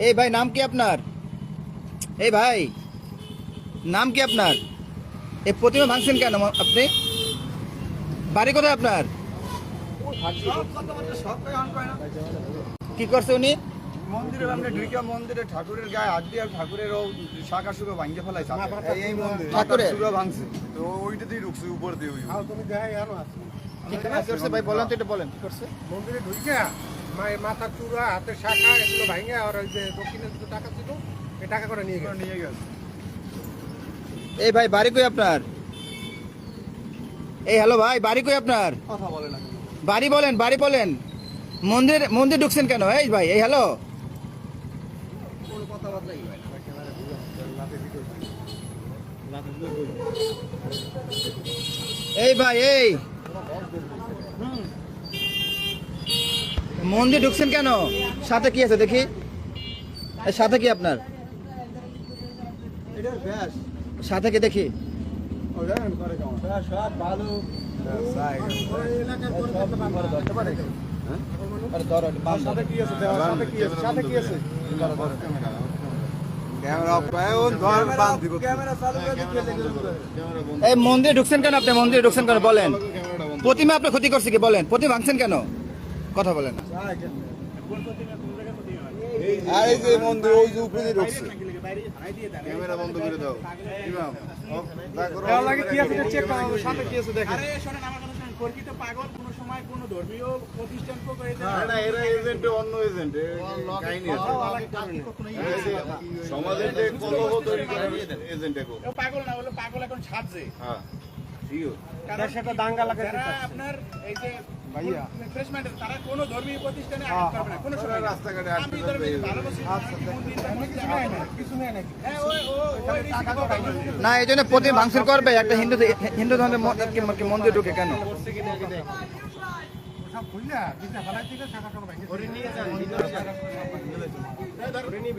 এই ভাই নাম কি আপনার? এই ভাই নাম কি আপনার? এই প্রতিমা ভাঙছেন কেন আপনি? বাড়ি কোথায় আপনার? কি করছে উনি? মন্দিরে আমরা ঢুকে মন্দিরে ঠাকুরের গায়ে হাত দিয়ে ঠাকুরের শাখা শুরু ভাঙতে ফেলাইছে এই মন্দির ঠাকুরের শুরু ভাঙছে তো ওইটা দিয়ে ঢুকছে উপর দিয়ে ওই তুমি দেখাই আনো আছে কি করছে ভাই বলেন তো, এটা বলেন কি করছে? মন্দিরে ঢুকে মায়ের মাথা চূড়া হাতের শাখা এগুলো ভাঙে আর ওই যে দক্ষিণে যে টাকা ছিল এই টাকা করে নিয়ে গেছে। এই ভাই বাড়ি কই আপনার? এই হ্যালো ভাই বাড়ি কই আপনার? কথা বলে না বাড়ি বলেন, বাড়ি বলেন। মন্দির ঢুকছেন কেন? এই ভাই এই হ্যালো কোনো কথাবার্তাই হয় না এই ভাই এই মন্দির ঢুকছেন কেন? সাথে কি আছে দেখি? এই সাথে কি আপনার? এটার ব্যাস সাথে কি দেখি? ওটা করে কেমন সব ভালো সাথে কি আছে সাথে কি আছে সাথে কি আছে ক্যামেরা পায়ন ধর বাঁধ দিব ক্যামেরা চালু করে দিতে এই মন্দির ঢুকছেন কেন আপনি? মন্দির ঢুকছেন কেন বলেন? প্রতিমা আপনি ক্ষতি করছে কি বলেন? প্রতিমা ভাঙছেন কেন? কথা বলেন। আর এই যে মন্দির ওই যে উপরে দিয়ে ঢুকছে ক্যামেরা বন্ধ করে দাও ইমাম দেখার লাগে কি আছে চেক করো সাথে কি আছে দেখেন। আরে শুনেন আমার কথা শুনেন, কর্কিত পাগল কোন সময় কোন ধর্মীয় প্রতিষ্ঠান করে দেয় না এরা এজেন্ট অন্য এজেন্ট কাহিনী আছে সমাজের যে কলহ তৈরি করে এজেন্ট এগো পাগল না হলো পাগল এখন সাজছে। হ্যাঁ ঠিক তার সাথে দাঙ্গা লাগে যারা আপনার এই যে ভাইয়া ফ্রেশম্যান তারা কোন ধর্মীয় প্রতিষ্ঠানে আঘাত করবে না কোন সময় রাস্তাঘাটে আমি ধর্মীয় ভালোবাসি কিছু নেই নাকি হ্যাঁ ওই টাকা তো না এই জন্য প্রতিমা ভাঙচুর করবে একটা হিন্দু ধর্মের মন্দির ঢুকে কেন? সব খুললা বিজা ফলাই থেকে টাকা টাকা ভাঙে করে নিয়ে যান করে নিয়ে